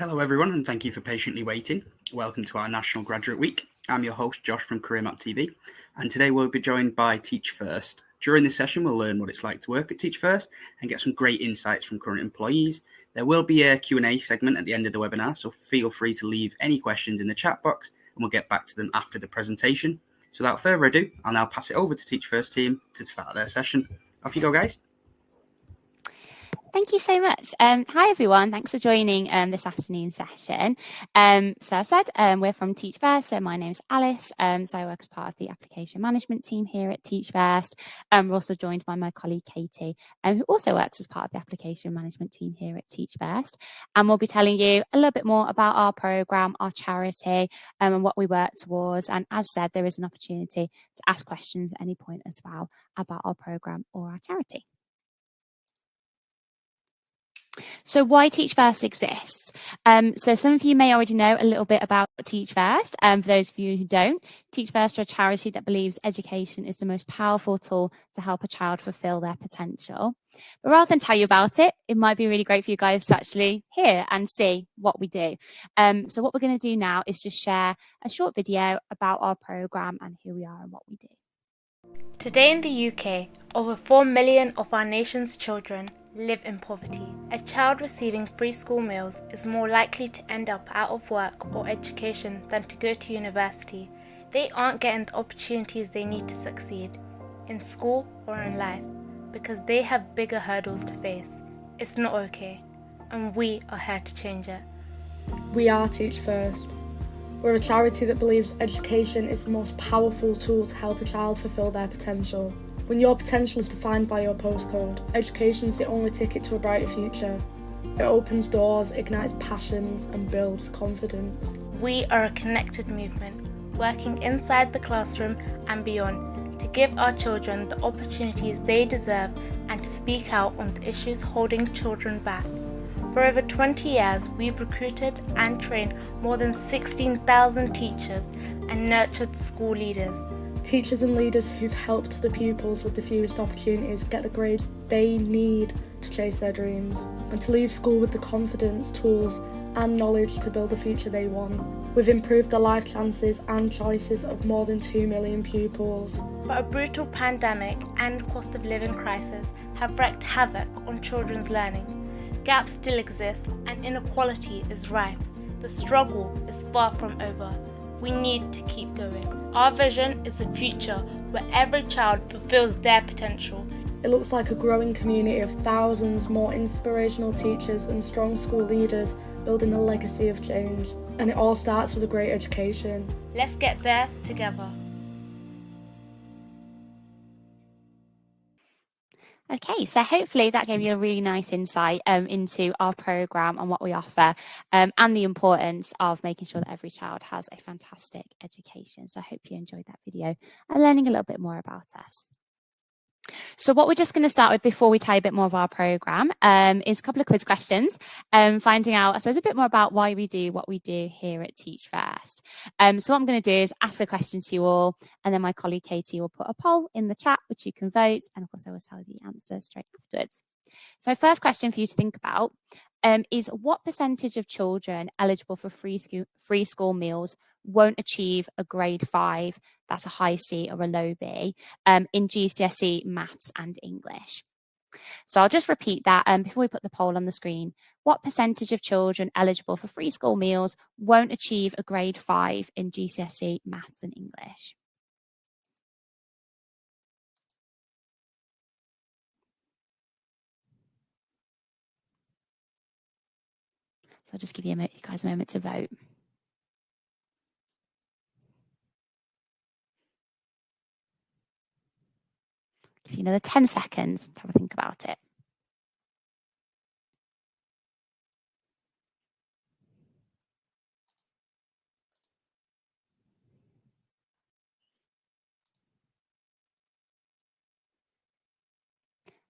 Hello everyone, and thank you for patiently waiting. Welcome to our National Graduate Week. I'm your host Josh from CareerMap TV, and today we'll be joined by Teach First. During this session we'll learn what it's like to work at Teach First and get some great insights from current employees. There will be a Q&A segment at the end of the webinar, so feel free to leave any questions in the chat box and we'll get back to them after the presentation. So without further ado, I'll now pass it over to Teach First team to start their session. Off you go, guys. Thank you so much. Hi, everyone. Thanks for joining this afternoon session. So as I said, we're from Teach First. So my name's Alice. So I work as part of the application management team here at Teach First. We're also joined by my colleague, Katie, who also works as part of the application management team here at Teach First. And we'll be telling you a little bit more about our programme, our charity, and what we work towards. And as said, there is an opportunity to ask questions at any point as well about our programme or our charity. So why Teach First exists? So some of you may already know a little bit about Teach First. For those of you who don't, Teach First are a charity that believes education is the most powerful tool to help a child fulfill their potential. But rather than tell you about it, it might be really great for you guys to actually hear and see what we do. So what we're going to do now is just share a short video about our programme and who we are and what we do. Today in the UK, over 4 million of our nation's children live in poverty. A child receiving free school meals is more likely to end up out of work or education than to go to university. They aren't getting the opportunities they need to succeed, in school or in life, because they have bigger hurdles to face. It's not okay, and we are here to change it. We are Teach First. We're a charity that believes education is the most powerful tool to help a child fulfil their potential. When your potential is defined by your postcode, education is the only ticket to a brighter future. It opens doors, ignites passions, and builds confidence. We are a connected movement, working inside the classroom and beyond to give our children the opportunities they deserve and to speak out on the issues holding children back. For over 20 years, we've recruited and trained more than 16,000 teachers and nurtured school leaders. Teachers and leaders who've helped the pupils with the fewest opportunities get the grades they need to chase their dreams and to leave school with the confidence, tools and knowledge to build the future they want. We've improved the life chances and choices of more than 2 million pupils. But a brutal pandemic and cost of living crisis have wreaked havoc on children's learning. Gaps still exist and inequality is rife. The struggle is far from over. We need to keep going. Our vision is a future where every child fulfills their potential. It looks like a growing community of thousands more inspirational teachers and strong school leaders building a legacy of change. And it all starts with a great education. Let's get there together. Okay, so hopefully that gave you a really nice insight into our programme and what we offer and the importance of making sure that every child has a fantastic education. So I hope you enjoyed that video and learning a little bit more about us. So what we're just going to start with before we tell you a bit more of our programme is a couple of quiz questions, finding out, I suppose, a bit more about why we do what we do here at Teach First. So what I'm going to do is ask a question to you all, and then my colleague Katie will put a poll in the chat, which you can vote, and of course I will tell you the answer straight afterwards. So first question for you to think about is what percentage of children eligible for free school meals won't achieve a grade 5, that's a high C or a low B, in GCSE maths and English. So I'll just repeat that before we put the poll on the screen. What percentage of children eligible for free school meals won't achieve a grade 5 in GCSE maths and English? So I'll just give you guys a moment to vote. Give you another 10 seconds to have a think about it.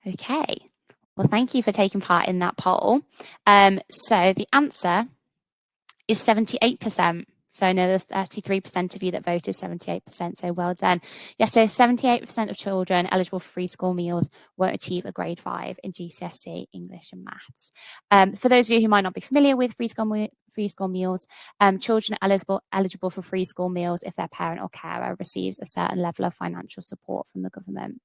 Okay, well, thank you for taking part in that poll. So the answer is 78%. So I know there's 33% of you that voted, 78%. So well done. Yes, so 78% of children eligible for free school meals won't achieve a grade 5 in GCSE, English and maths. For those of you who might not be familiar with free school meals, children are eligible for free school meals if their parent or carer receives a certain level of financial support from the government.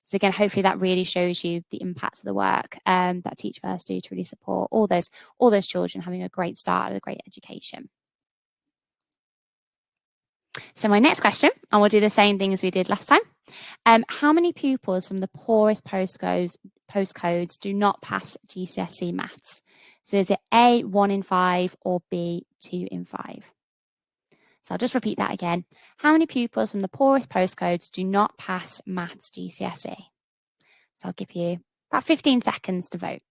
So again, hopefully that really shows you the impact of the work that Teach First do to really support all those children having a great start and a great education. So my next question, and we'll do the same thing as we did last time. How many pupils from the poorest postcodes do not pass GCSE maths? So is it A, 1 in 5, or B, 2 in 5? So I'll just repeat that again. How many pupils from the poorest postcodes do not pass maths GCSE? So I'll give you about 15 seconds to vote.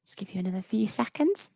Just give you another few seconds.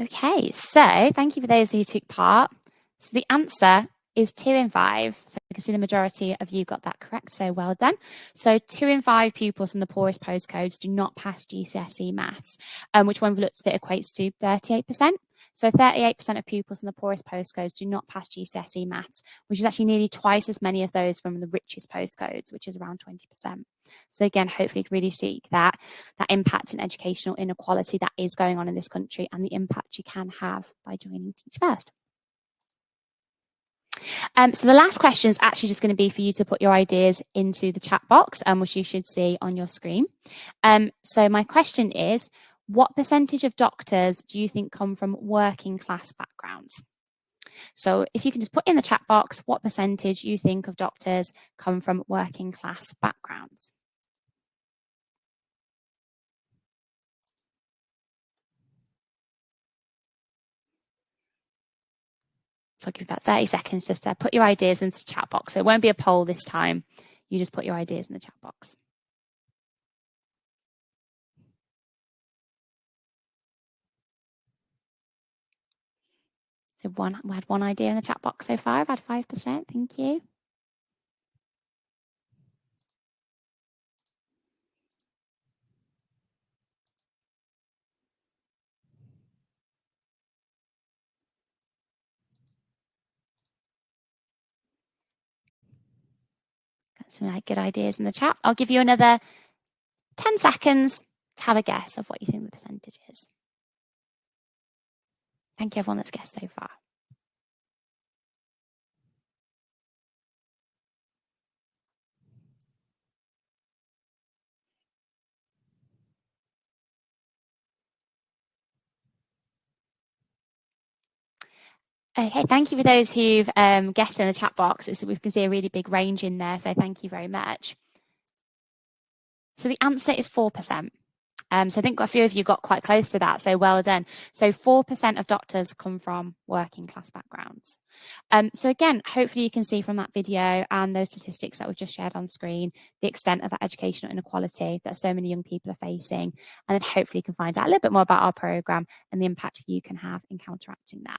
Okay, so thank you for those who took part. So the answer is 2 in 5. So you can see the majority of you got that correct, so well done. So 2 in 5 pupils in the poorest postcodes do not pass GCSE maths, which when we looked at it equates to 38%. So 38% of pupils in the poorest postcodes do not pass GCSE maths, which is actually nearly twice as many of those from the richest postcodes, which is around 20%. So again, hopefully really see that impact in educational inequality that is going on in this country and the impact you can have by joining Teach First. So the last question is actually just going to be for you to put your ideas into the chat box, which you should see on your screen. So my question is, what percentage of doctors do you think come from working class backgrounds? So if you can just put in the chat box what percentage you think of doctors come from working class backgrounds. So I'll give you about 30 seconds just to put your ideas into the chat box. So it won't be a poll this time. You just put your ideas in the chat box. So we had one idea in the chat box so far. I've had 5%. Thank you. Got some good ideas in the chat. I'll give you another 10 seconds to have a guess of what you think the percentage is. Thank you everyone that's guessed so far. Okay, thank you for those who've guessed in the chat box. So we can see a really big range in there. So thank you very much. So the answer is 4%. So I think a few of you got quite close to that. So well done. So 4% of doctors come from working class backgrounds. So again, hopefully you can see from that video and those statistics that we've just shared on screen, the extent of that educational inequality that so many young people are facing. And then hopefully you can find out a little bit more about our programme and the impact you can have in counteracting that.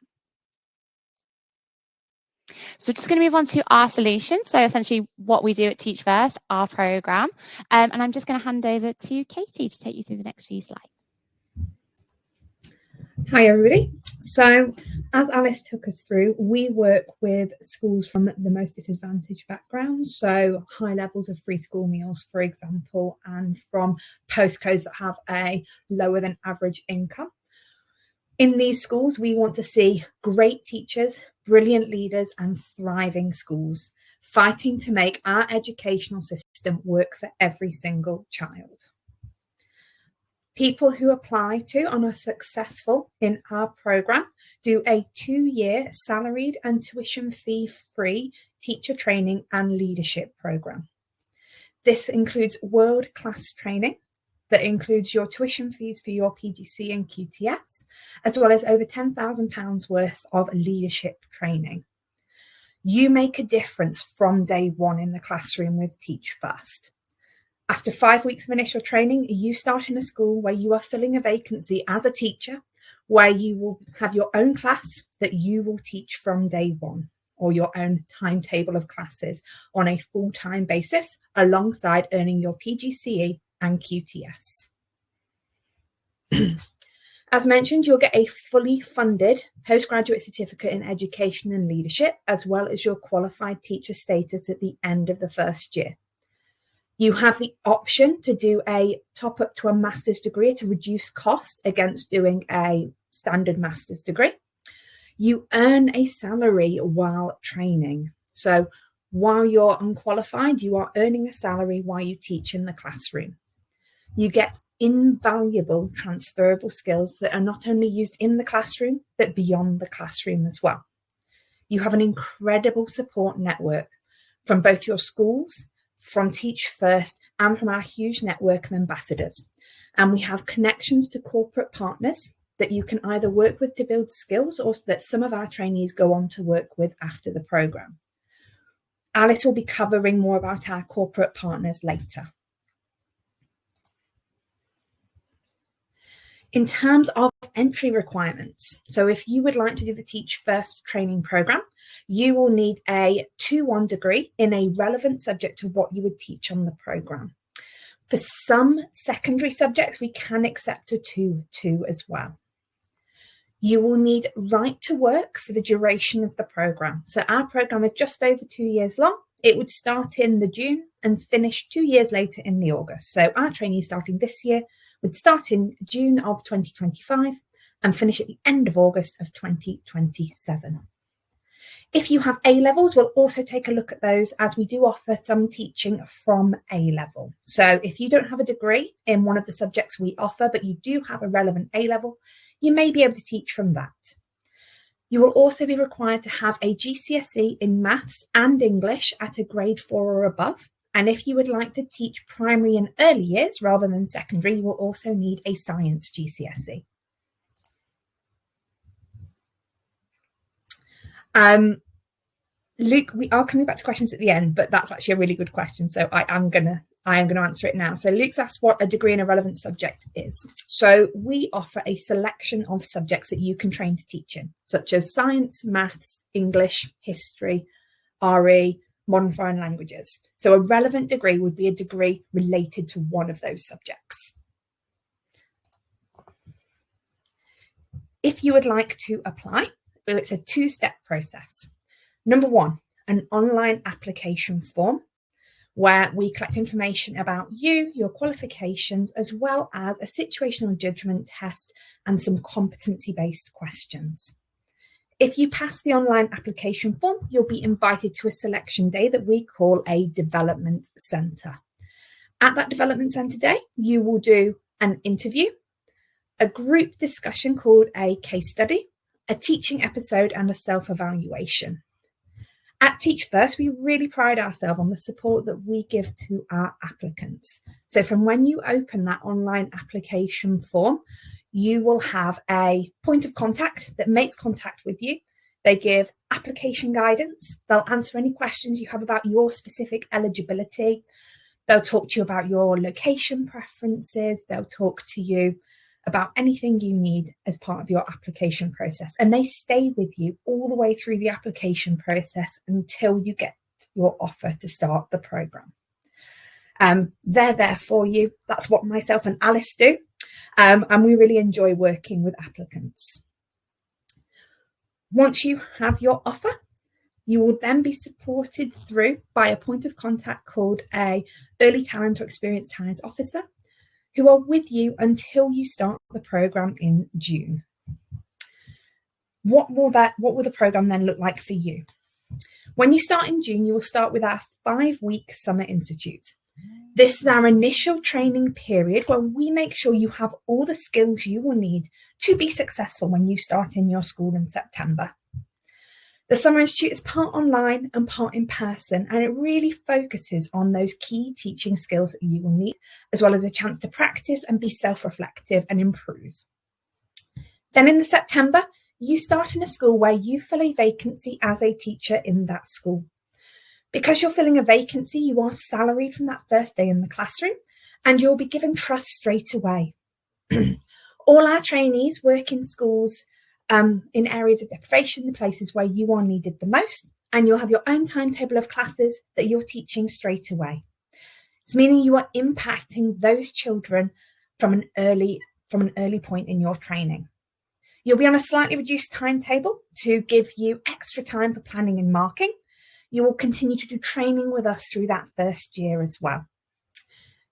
So we're just going to move on to our solutions. So essentially what we do at Teach First, our programme. And I'm just going to hand over to Katie to take you through the next few slides. Hi everybody. So as Alice took us through, we work with schools from the most disadvantaged backgrounds, so high levels of free school meals, for example, and from postcodes that have a lower than average income. In these schools, we want to see great teachers, brilliant leaders, and thriving schools, fighting to make our educational system work for every single child. People who apply to and are successful in our programme do a 2-year salaried and tuition fee-free teacher training and leadership programme. This includes world-class training, that includes your tuition fees for your PGC and QTS, as well as over £10,000 worth of leadership training. You make a difference from day one in the classroom with Teach First. After 5 weeks of initial training, you start in a school where you are filling a vacancy as a teacher, where you will have your own class that you will teach from day one, or your own timetable of classes on a full-time basis, alongside earning your PGCE and QTS. As mentioned, you'll get a fully funded postgraduate certificate in education and leadership, as well as your qualified teacher status at the end of the first year. You have the option to do a top up to a master's degree to reduce cost against doing a standard master's degree. You earn a salary while training. So while you're unqualified, you are earning a salary while you teach in the classroom. You get invaluable transferable skills that are not only used in the classroom, but beyond the classroom as well. You have an incredible support network from both your schools, from Teach First, and from our huge network of ambassadors. And we have connections to corporate partners that you can either work with to build skills, or that some of our trainees go on to work with after the programme. Alice will be covering more about our corporate partners later. In terms of entry requirements, so if you would like to do the Teach First training programme, you will need a 2-1 degree in a relevant subject to what you would teach on the programme. For some secondary subjects, we can accept a 2-2 as well. You will need right to work for the duration of the programme. So our programme is just over 2 years long. It would start in the June and finish 2 years later in the August. So our trainees starting this year would start in June of 2025 and finish at the end of August of 2027. If you have A-levels, we'll also take a look at those, as we do offer some teaching from A-level. So if you don't have a degree in one of the subjects we offer, but you do have a relevant A-level, you may be able to teach from that. You will also be required to have a GCSE in maths and English at a grade 4 or above. And if you would like to teach primary and early years rather than secondary, you will also need a science GCSE. Luke, we are coming back to questions at the end, but that's actually a really good question, so I am gonna answer it now. So Luke's asked what a degree in a relevant subject is. So we offer a selection of subjects that you can train to teach in, such as science, maths, English, history, RE, modern foreign languages. So a relevant degree would be a degree related to one of those subjects. If you would like to apply, it's a 2-step process. Number 1, an online application form where we collect information about you, your qualifications, as well as a situational judgment test and some competency-based questions. If you pass the online application form, you'll be invited to a selection day that we call a development centre. At that development centre day, you will do an interview, a group discussion called a case study, a teaching episode, and a self-evaluation. At Teach First, we really pride ourselves on the support that we give to our applicants. So from when you open that online application form, you will have a point of contact that makes contact with you. They give application guidance. They'll answer any questions you have about your specific eligibility. They'll talk to you about your location preferences. They'll talk to you about anything you need as part of your application process. And they stay with you all the way through the application process until you get your offer to start the programme. They're there for you. That's what myself and Alice do. And we really enjoy working with applicants. Once you have your offer, you will then be supported through by a point of contact called a early talent or experienced talent officer, who are with you until you start the programme in June. What will the programme then look like for you? When you start in June, you will start with our 5-week Summer Institute. This is our initial training period where we make sure you have all the skills you will need to be successful when you start in your school in September. The Summer Institute is part online and part in person, and it really focuses on those key teaching skills that you will need, as well as a chance to practice and be self-reflective and improve. Then in the September, you start in a school where you fill a vacancy as a teacher in that school. Because you're filling a vacancy, you are salaried from that first day in the classroom, and you'll be given trust straight away. All our trainees work in schools in areas of deprivation, the places where you are needed the most, and you'll have your own timetable of classes that you're teaching straight away. It's meaning you are impacting those children from an early point in your training. You'll be on a slightly reduced timetable to give you extra time for planning and marking. You will continue to do training with us through that first year as well.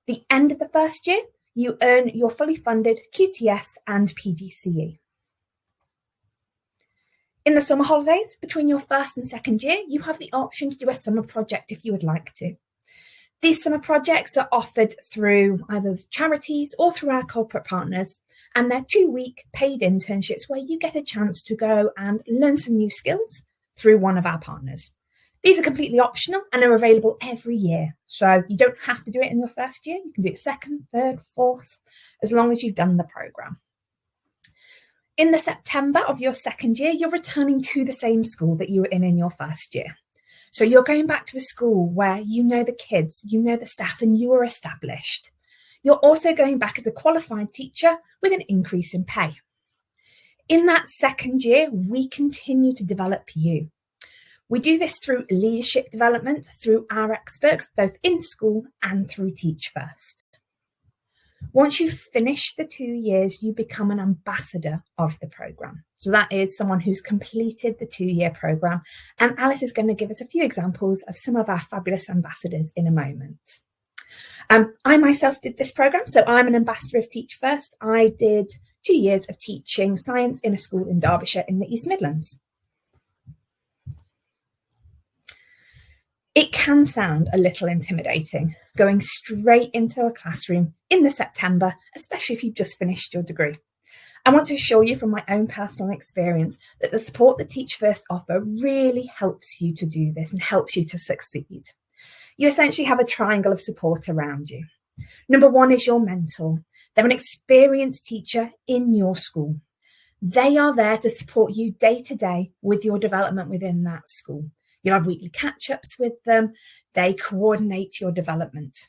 The end of the first year, you earn your fully funded QTS and PGCE. In the summer holidays, between your first and second year, you have the option to do a summer project if you would like to. These summer projects are offered through either charities or through our corporate partners, and they're 2-week paid internships where you get a chance to go and learn some new skills through one of our partners. These are completely optional and are available every year. So you don't have to do it in your first year. You can do it second, third, fourth, as long as you've done the programme. In the September of your second year, you're returning to the same school that you were in your first year. So you're going back to a school where you know the kids, you know the staff, and you are established. You're also going back as a qualified teacher with an increase in pay. In that second year, we continue to develop you. We do this through leadership development, through our experts, both in school and through Teach First. Once you've finished the 2 years, you become an ambassador of the programme. So that is someone who's completed the 2-year programme. And Alice is going to give us a few examples of some of our fabulous ambassadors in a moment. I myself did this programme, so I'm an ambassador of Teach First. I did 2 years of teaching science in a school in Derbyshire in the East Midlands. It can sound a little intimidating going straight into a classroom in the September, especially if you've just finished your degree. I want to assure you from my own personal experience that the support that Teach First offer really helps you to do this and helps you to succeed. You essentially have a triangle of support around you. Number one is your mentor. They're an experienced teacher in your school. They are there to support you day to day with your development within that school. You'll have weekly catch-ups with them. They coordinate your development.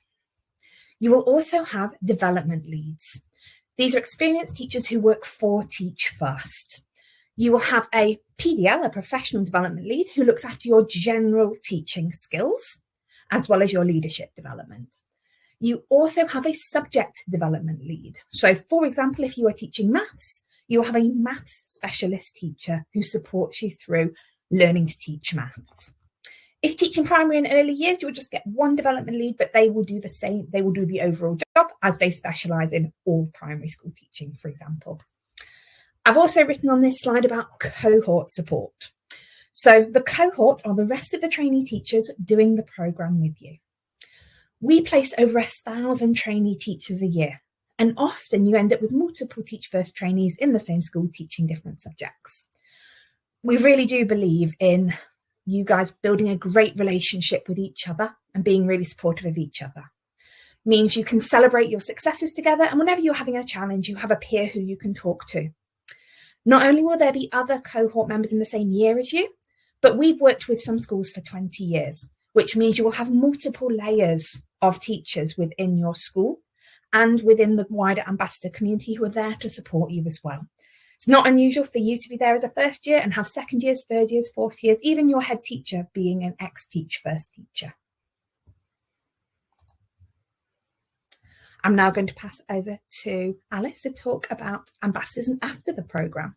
You will also have development leads. These are experienced teachers who work for Teach First. You will have a PDL, a professional development lead, who looks after your general teaching skills, as well as your leadership development. You also have a subject development lead. So, for example, if you are teaching maths, you will have a maths specialist teacher who supports you through learning to teach maths. If teaching primary and early years, you will just get one development lead, but they will do the same. They will do the overall job as they specialise in all primary school teaching, for example. I've also written on this slide about cohort support. So the cohort are the rest of the trainee teachers doing the programme with you. We place over 1,000 trainee teachers a year, and often you end up with multiple Teach First trainees in the same school teaching different subjects. We really do believe in you guys building a great relationship with each other and being really supportive of each other. Means you can celebrate your successes together, and whenever you're having a challenge, you have a peer who you can talk to. Not only will there be other cohort members in the same year as you, but we've worked with some schools for 20 years, which means you will have multiple layers of teachers within your school and within the wider ambassador community who are there to support you as well. It's not unusual for you to be there as a first year and have second years, third years, fourth years, even your head teacher being an ex-Teach First teacher. I'm now going to pass over to Alice to talk about ambassadors and after the programme.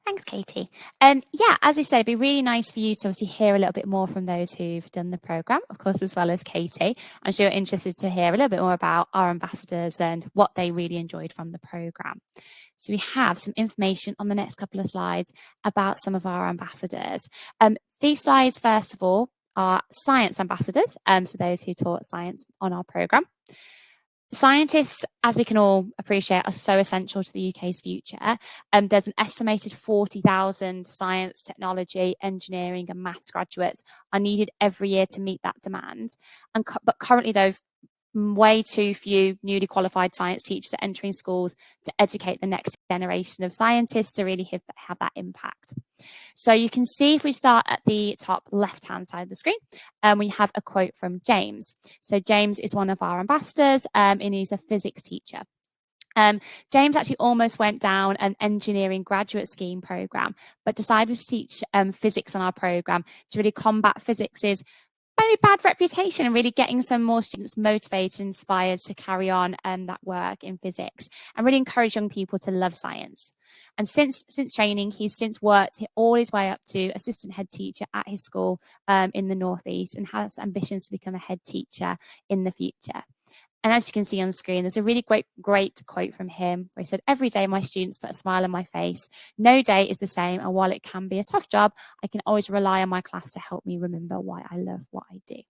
Thanks, Katie. Yeah, as we said, it'd be really nice for you to obviously hear a little bit more from those who've done the programme, of course, as well as Katie. I'm sure you're interested to hear a little bit more about our ambassadors and what they really enjoyed from the programme. So we have some information on the next couple of slides about some of our ambassadors. These slides, first of all, are science ambassadors, so those who taught science on our programme. Scientists, as we can all appreciate, are so essential to the UK's future. There's an estimated 40,000 science, technology, engineering and maths graduates are needed every year to meet that demand. But currently, though, way too few newly qualified science teachers are entering schools to educate the next generation of scientists to really have that impact. So you can see, if we start at the top left-hand side of the screen, we have a quote from James. So James is one of our ambassadors, and he's a physics teacher. James actually almost went down an engineering graduate scheme program, but decided to teach physics on our program to really combat physics's very bad reputation and really getting some more students motivated, inspired to carry on that work in physics, and really encourage young people to love science. And since training, he's since worked all his way up to assistant head teacher at his school in the Northeast, and has ambitions to become a head teacher in the future. And as you can see on the screen, there's a really great quote from him where he said, "Every day my students put a smile on my face. No day is the same, and while it can be a tough job, I can always rely on my class to help me remember why I love what I do."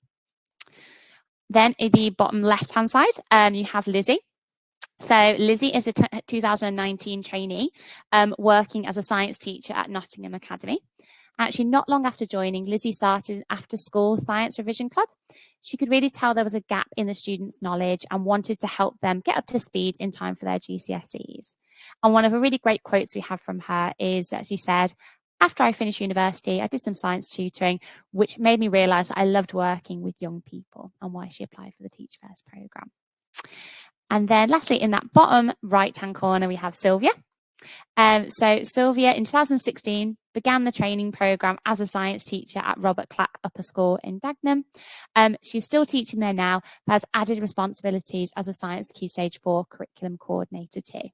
Then in the bottom left-hand side, you have Lizzie. So Lizzie is a 2019 trainee working as a science teacher at Nottingham Academy. Actually, not long after joining, Lizzie started an after-school science revision club. She could really tell there was a gap in the students' knowledge and wanted to help them get up to speed in time for their GCSEs. And one of the really great quotes we have from her is that she said, "After I finished university, I did some science tutoring, which made me realise that I loved working with young people," and why she applied for the Teach First programme. And then lastly, in that bottom right-hand corner, we have Sylvia. So Sylvia, in 2016, began the training programme as a science teacher at Robert Clack Upper School in Dagenham. She's still teaching there now, but has added responsibilities as a Science Key Stage 4 curriculum coordinator too.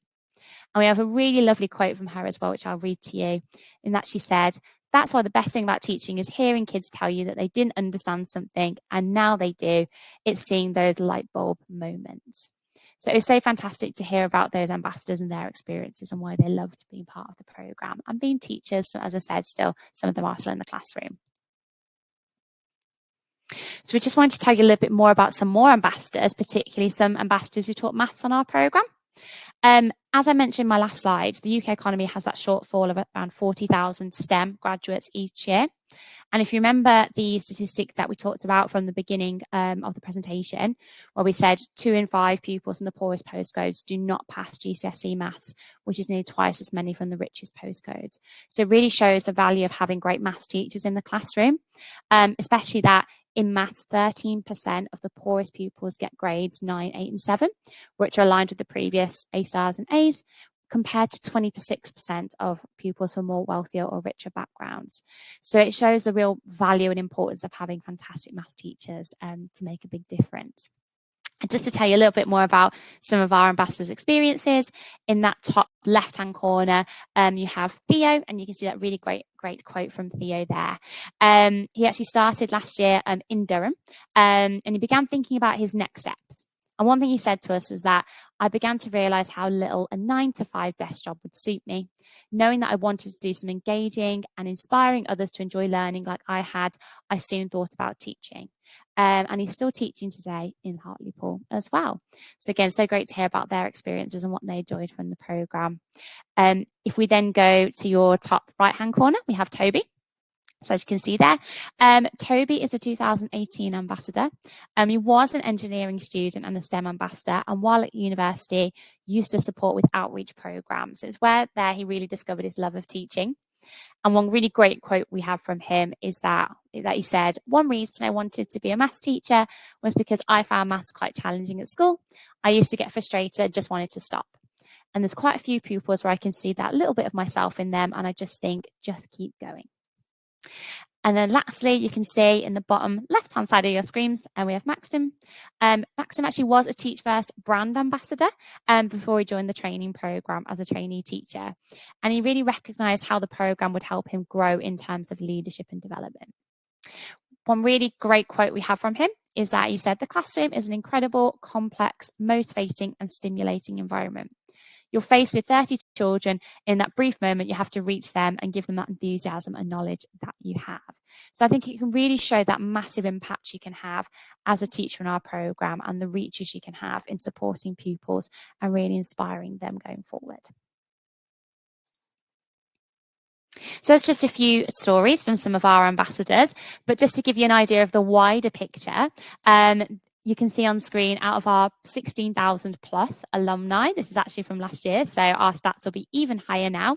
And we have a really lovely quote from her as well, which I'll read to you, in that she said, "That's why the best thing about teaching is hearing kids tell you that they didn't understand something and now they do. It's seeing those light bulb moments." So it's so fantastic to hear about those ambassadors and their experiences and why they loved being part of the programme and being teachers. So as I said, still, some of them are still in the classroom. So we just wanted to tell you a little bit more about some more ambassadors, particularly some ambassadors who taught maths on our programme. As I mentioned in my last slide, the UK economy has that shortfall of around 40,000 STEM graduates each year. And if you remember the statistic that we talked about from the beginning of the presentation, where we said 2 in 5 pupils in the poorest postcodes do not pass GCSE maths, which is nearly twice as many from the richest postcodes. So it really shows the value of having great maths teachers in the classroom, especially that in maths, 13% of the poorest pupils get grades 9, 8 and 7, which are aligned with the previous A stars and A's, compared to 26% of pupils from more wealthier or richer backgrounds. So it shows the real value and importance of having fantastic maths teachers to make a big difference. And just to tell you a little bit more about some of our ambassadors' experiences, in that top left-hand corner, you have Theo, and you can see that really great quote from Theo there. He actually started last year in Durham, and he began thinking about his next steps. And one thing he said to us is that I began to realise how little a 9-to-5 desk job would suit me. Knowing that I wanted to do some engaging and inspiring others to enjoy learning like I had, I soon thought about teaching. And he's still teaching today in Hartlepool as well. So again, so great to hear about their experiences and what they enjoyed from the programme. If we then go to your top right-hand corner, we have Toby. So as you can see there, Toby is a 2018 ambassador. He was an engineering student and a STEM ambassador, and while at university, used to support with outreach programs. It's where there he really discovered his love of teaching. And one really great quote we have from him is that he said, "One reason I wanted to be a maths teacher was because I found maths quite challenging at school. I used to get frustrated, just wanted to stop. And there's quite a few pupils where I can see that little bit of myself in them, and I just think, just keep going." And then lastly, you can see in the bottom left-hand side of your screens, and we have Maxim. Maxim actually was a Teach First brand ambassador before he joined the training programme as a trainee teacher. And he really recognised how the programme would help him grow in terms of leadership and development. One really great quote we have from him is that he said, "The classroom is an incredible, complex, motivating and stimulating environment. you're faced with 30 children. In that brief moment, you have to reach them and give them that enthusiasm and knowledge that you have. So I think it can really show that massive impact you can have as a teacher in our program and the reaches you can have in supporting pupils and really inspiring them going forward. So it's just a few stories from some of our ambassadors, but just to give you an idea of the wider picture, you can see on screen out of our 16,000 plus alumni, this is actually from last year, so our stats will be even higher now.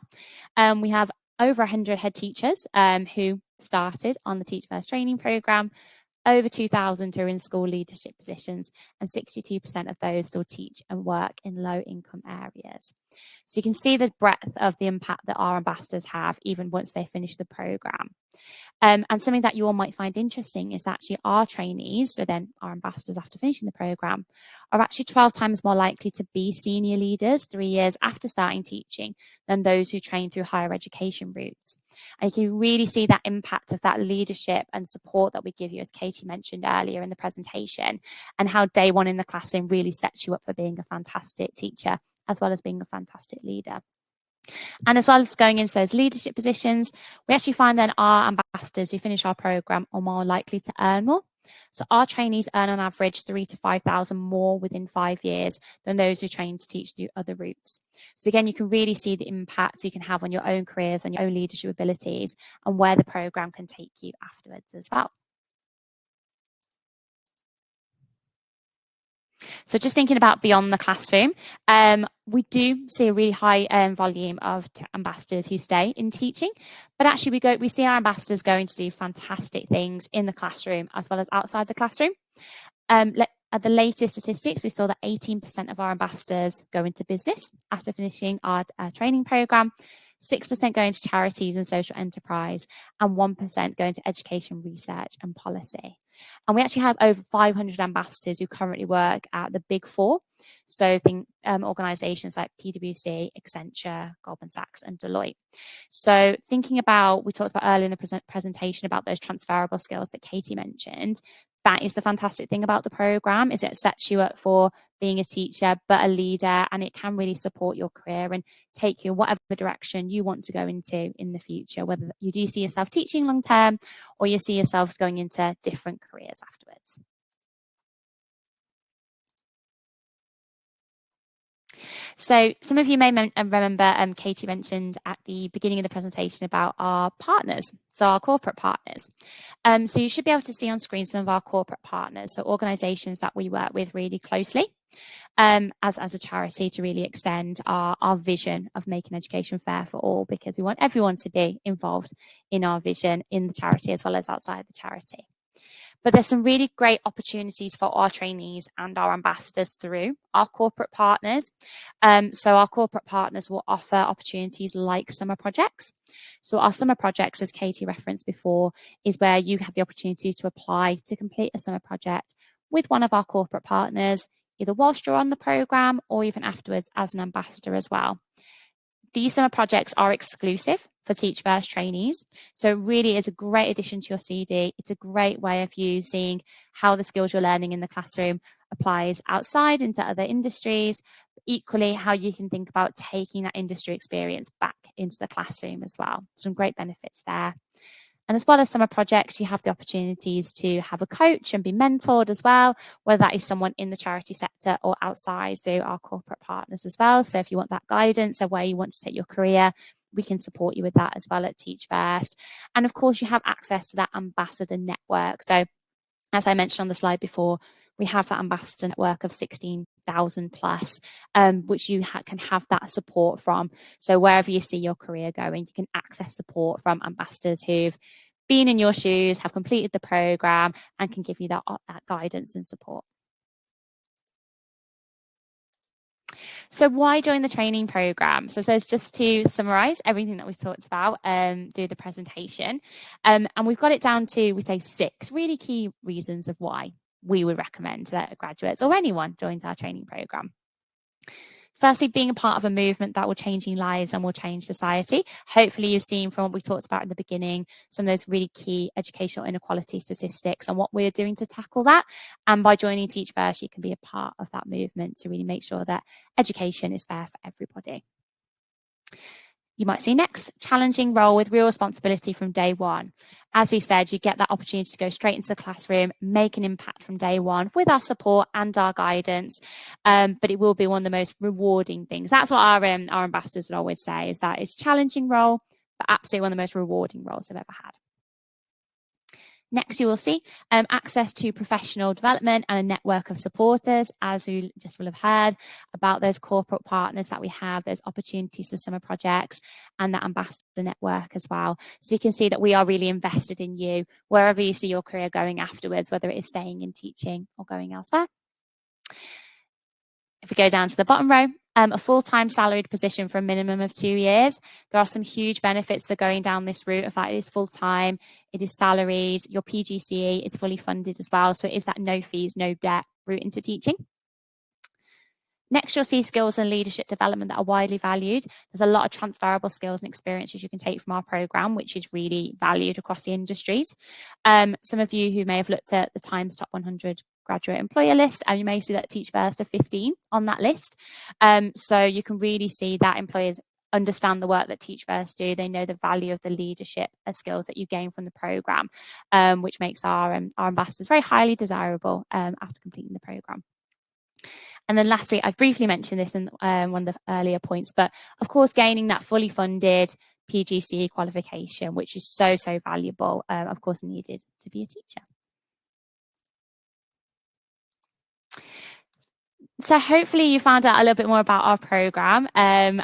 We have over 100 head teachers who started on the Teach First training program, over 2,000 who are in school leadership positions, and 62% of those still teach and work in low income areas. So you can see the breadth of the impact that our ambassadors have even once they finish the program. And something that you all might find interesting is that actually our trainees, so then our ambassadors after finishing the program, are actually 12 times more likely to be senior leaders 3 years after starting teaching than those who train through higher education routes. And you can really see that impact of that leadership and support that we give you, as Katie mentioned earlier in the presentation, and how day one in the classroom really sets you up for being a fantastic teacher as well as being a fantastic leader. And as well as going into those leadership positions, we actually find then our ambassadors who finish our program are more likely to earn more. So our trainees earn on average 3,000 to 5,000 more within 5 years than those who train to teach through other routes. So again, you can really see the impact you can have on your own careers and your own leadership abilities and where the program can take you afterwards as well. So just thinking about beyond the classroom, we do see a really high volume of ambassadors who stay in teaching, but actually we see our ambassadors going to do fantastic things in the classroom as well as outside the classroom. At the latest statistics, we saw that 18% of our ambassadors go into business after finishing our training program, 6% go into charities and social enterprise, and 1% go into education, research and policy. And we actually have over 500 ambassadors who currently work at the Big Four. So think organizations like PwC, Accenture, Goldman Sachs and Deloitte. So thinking about, we talked about earlier in the presentation about those transferable skills that Katie mentioned. That is the fantastic thing about the program, is it sets you up for being a teacher, but a leader, and it can really support your career and take you in whatever direction you want to go into in the future, whether you do see yourself teaching long term or you see yourself going into different careers afterwards. So some of you may remember Katie mentioned at the beginning of the presentation about our partners, so our corporate partners. So you should be able to see on screen some of our corporate partners, so organisations that we work with really closely as a charity to really extend our vision of making education fair for all, because we want everyone to be involved in our vision in the charity as well as outside the charity. But there's some really great opportunities for our trainees and our ambassadors through our corporate partners. So our corporate partners will offer opportunities like summer projects. So our summer projects, as Katie referenced before, is where you have the opportunity to apply to complete a summer project with one of our corporate partners, either whilst you're on the program or even afterwards as an ambassador as well. These summer projects are exclusive for Teach First trainees. So it really is a great addition to your CV. It's a great way of you seeing how the skills you're learning in the classroom applies outside into other industries. Equally, how you can think about taking that industry experience back into the classroom as well. Some great benefits there. And as well as summer projects, you have the opportunities to have a coach and be mentored as well, whether that is someone in the charity sector or outside through our corporate partners as well. So if you want that guidance of where you want to take your career, we can support you with that as well at Teach First. And of course, you have access to that ambassador network. So as I mentioned on the slide before, we have that ambassador network of 16,000 plus, which you can have that support from. So wherever you see your career going, you can access support from ambassadors who've been in your shoes, have completed the program, and can give you that guidance and support. So why join the training program? So it's just to summarize everything that we've talked about through the presentation. And we've got it down to, we say 6 really key reasons of why we would recommend that graduates or anyone joins our training program. Firstly, being a part of a movement that will change lives and will change society. Hopefully you've seen from what we talked about in the beginning, some of those really key educational inequality statistics and what we're doing to tackle that. And by joining Teach First, you can be a part of that movement to really make sure that education is fair for everybody. You might see next, challenging role with real responsibility from day one. As we said, you get that opportunity to go straight into the classroom, make an impact from day one with our support and our guidance. But it will be one of the most rewarding things. That's what our ambassadors would always say, is that it's a challenging role, but absolutely one of the most rewarding roles I've ever had. Next, you will see access to professional development and a network of supporters, as you just will have heard about those corporate partners that we have, those opportunities for summer projects and that ambassador network as well. So you can see that we are really invested in you wherever you see your career going afterwards, whether it is staying in teaching or going elsewhere. If we go down to the bottom row, a full-time salaried position for a minimum of 2 years. There are some huge benefits for going down this route. In fact, it is full-time, it is salaried, your PGCE is fully funded as well. So it is that no fees, no debt route into teaching. Next, you'll see skills and leadership development that are widely valued. There's a lot of transferable skills and experiences you can take from our programme, which is really valued across the industries. Some of you who may have looked at the Times Top 100 graduate employer list, and you may see that Teach First are 15 on that list. So you can really see that employers understand the work that Teach First do. They know the value of the leadership skills that you gain from the programme, which makes our ambassadors very highly desirable after completing the programme. And then lastly, I've briefly mentioned this in one of the earlier points, but of course, gaining that fully funded PGCE qualification, which is so valuable, of course, needed to be a teacher. So hopefully you found out a little bit more about our programme and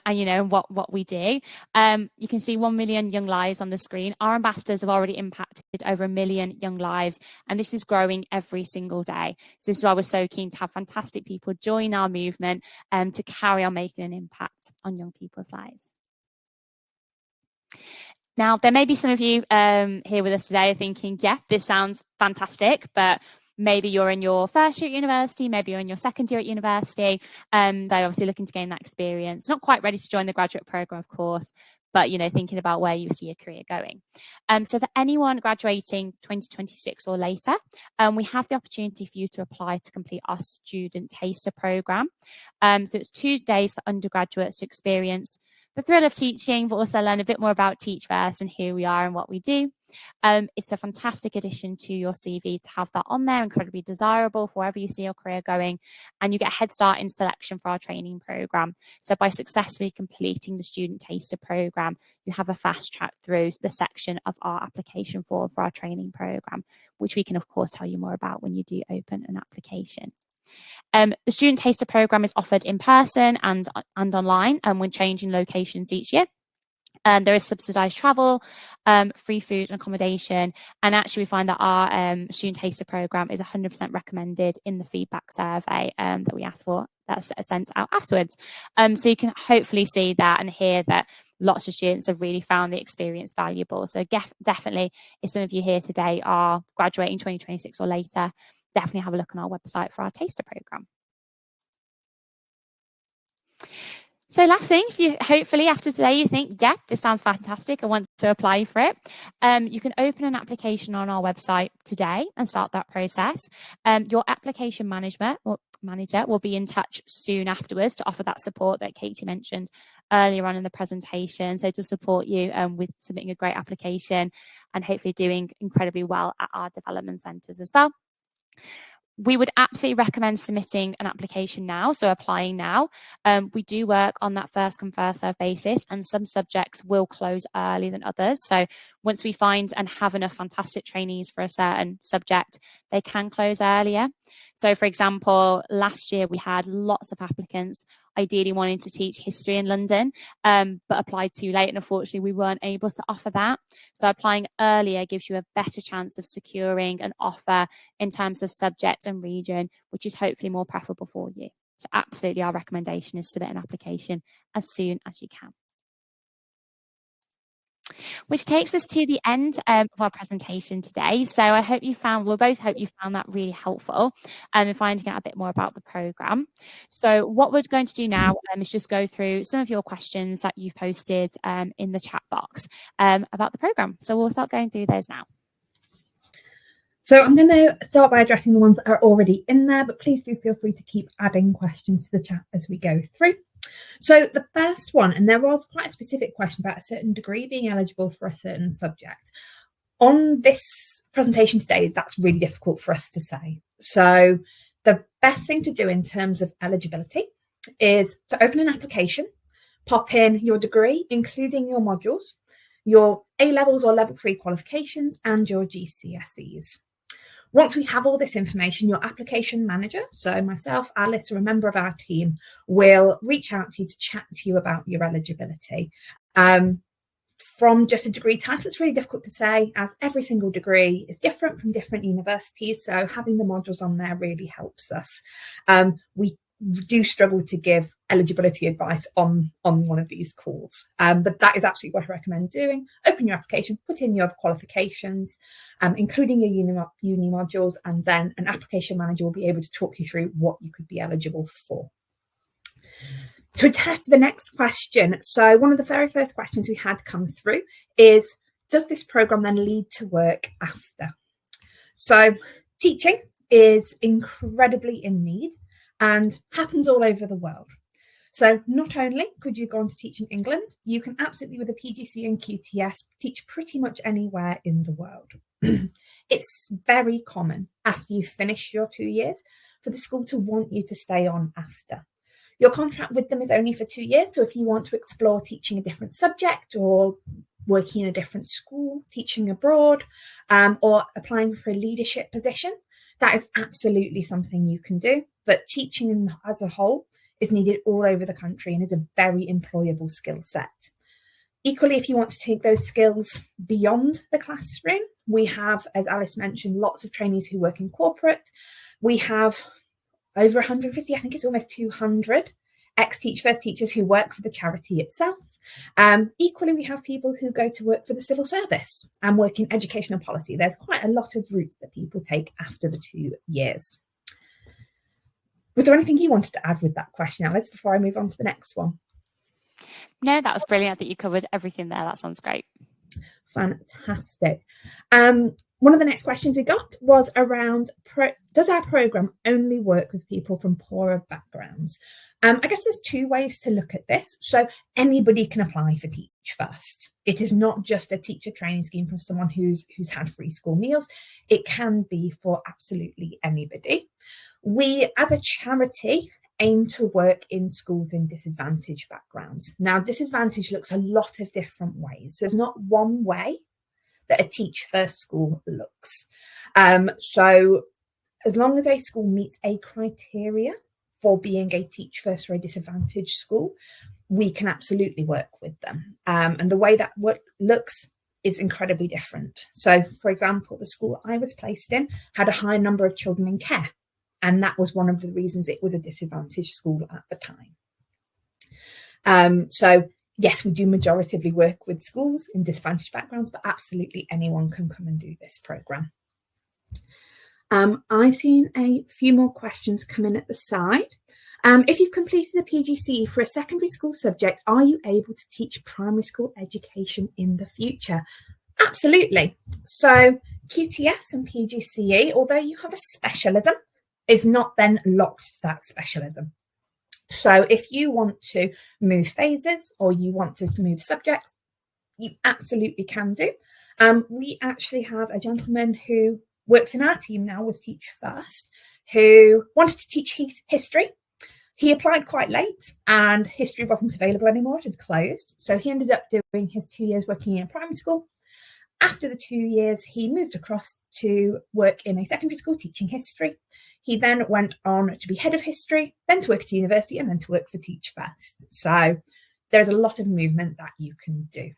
what we do. You can see 1 million young lives on the screen. Our ambassadors have already impacted over 1 million young lives, and this is growing every single day. So this is why we're so keen to have fantastic people join our movement to carry on making an impact on young people's lives. Now, there may be some of you here with us today thinking, yeah, this sounds fantastic, but maybe you're in your first year at university, maybe you're in your second year at university. So obviously looking to gain that experience, not quite ready to join the graduate program, of course, but, thinking about where you see your career going. So for anyone graduating 2026 or later, we have the opportunity for you to apply to complete our student taster program. So it's 2 days for undergraduates to experience the thrill of teaching, but also learn a bit more about Teach First and who we are and what we do. It's a fantastic addition to your CV to have that on there, incredibly desirable for wherever you see your career going. And you get a head start in selection for our training program. So by successfully completing the student taster program, you have a fast track through the section of our application form for our training program, which we can, of course, tell you more about when you do open an application. The student taster program is offered in person and online, and when changing locations each year. There is subsidised travel, free food and accommodation, and actually we find that our student taster program is 100% recommended in the feedback survey that we asked for, that's sent out afterwards. So you can hopefully see that and hear that lots of students have really found the experience valuable. So definitely, if some of you here today are graduating 2026 or later, definitely have a look on our website for our taster program. So last thing, if you hopefully after today you think, yeah, this sounds fantastic, I want to apply for it, you can open an application on our website today and start that process. Your application manager will be in touch soon afterwards to offer that support that Katie mentioned earlier on in the presentation. So to support you with submitting a great application and hopefully doing incredibly well at our development centres as well. We would absolutely recommend submitting an application now, so applying now. We do work on that first come, first serve basis, and some subjects will close earlier than others. So once we find and have enough fantastic trainees for a certain subject, they can close earlier. So for example, last year we had lots of applicants ideally wanting to teach history in London, but applied too late, and unfortunately we weren't able to offer that. So applying earlier gives you a better chance of securing an offer in terms of subject and region, which is hopefully more preferable for you. So absolutely our recommendation is submit an application as soon as you can. Which takes us to the end of our presentation today. So I hope we both hope you found that really helpful in finding out a bit more about the programme. So what we're going to do now is just go through some of your questions that you've posted in the chat box about the programme. So we'll start going through those now. So I'm going to start by addressing the ones that are already in there, but please do feel free to keep adding questions to the chat as we go through. So the first one, and there was quite a specific question about a certain degree being eligible for a certain subject. On this presentation today, that's really difficult for us to say. So the best thing to do in terms of eligibility is to open an application, pop in your degree, including your modules, your A-levels or level 3 qualifications, and your GCSEs. Once we have all this information, your application manager, so myself, Alice, or a member of our team, will reach out to you to chat to you about your eligibility. From just a degree title, it's really difficult to say, as every single degree is different from different universities, so having the modules on there really helps us. We do struggle to give eligibility advice on one of these calls, but that is absolutely what I recommend doing. Open your application, put in your qualifications, including your uni modules, and then an application manager will be able to talk you through what you could be eligible for. To address the next question, so one of the very first questions we had come through is, does this programme then lead to work after? So teaching is incredibly in need and happens all over the world. So not only could you go on to teach in England, you can absolutely, with a PGC and QTS, teach pretty much anywhere in the world. It's very common after you finish your 2 years for the school to want you to stay on after. Your contract with them is only for 2 years, so if you want to explore teaching a different subject or working in a different school, teaching abroad, or applying for a leadership position, that is absolutely something you can do. But teaching as a whole is needed all over the country and is a very employable skill set. Equally, if you want to take those skills beyond the classroom, we have, as Alice mentioned, lots of trainees who work in corporate. We have over 150, I think it's almost 200 ex-Teach First teachers who work for the charity itself. Equally, we have people who go to work for the civil service and work in education and policy. There's quite a lot of routes that people take after the 2 years. Was there anything you wanted to add with that question, Alice, before I move on to the next one? No, that was brilliant. I think you covered everything there. That sounds great. Fantastic. One of the next questions we got was around, does our programme only work with people from poorer backgrounds? I guess there's two ways to look at this. So anybody can apply for Teach First. It is not just a teacher training scheme for someone who's had free school meals. It can be for absolutely anybody. We, as a charity, aim to work in schools in disadvantaged backgrounds. Now, disadvantage looks a lot of different ways. There's not one way that a Teach First school looks. So as long as a school meets a criteria for being a Teach First or a disadvantaged school, we can absolutely work with them. And the way that looks is incredibly different. So, for example, the school I was placed in had a high number of children in care. And that was one of the reasons it was a disadvantaged school at the time. So yes, we do majoritively work with schools in disadvantaged backgrounds, but absolutely anyone can come and do this programme. I've seen a few more questions come in at the side. If you've completed a PGCE for a secondary school subject, are you able to teach primary school education in the future? Absolutely. So QTS and PGCE, although you have a specialism, is not then locked to that specialism. So if you want to move phases or you want to move subjects, you absolutely can do. We actually have a gentleman who works in our team now with Teach First who wanted to teach history. He applied quite late and history wasn't available anymore, it had closed. So he ended up doing his 2 years working in a primary school. After the 2 years, he moved across to work in a secondary school teaching history. He then went on to be head of history, then to work at university, and then to work for Teach First. So there's a lot of movement that you can do.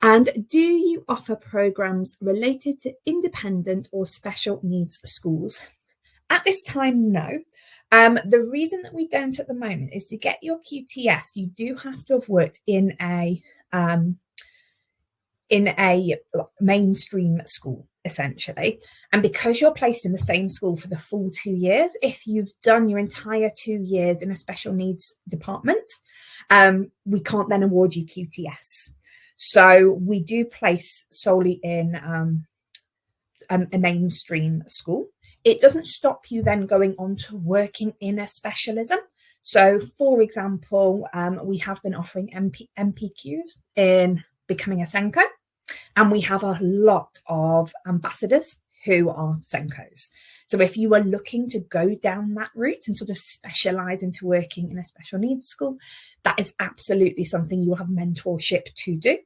And do you offer programmes related to independent or special needs schools? At this time, no. The reason that we don't at the moment is to get your QTS, you do have to have worked in a in a mainstream school, essentially. And because you're placed in the same school for the full 2 years, if you've done your entire 2 years in a special needs department, we can't then award you QTS. So we do place solely in a mainstream school. It doesn't stop you then going on to working in a specialism. So, for example, we have been offering MPQs in becoming a Senko, and we have a lot of ambassadors who are Senkos. So if you are looking to go down that route and sort of specialise into working in a special needs school, that is absolutely something you will have mentorship to do.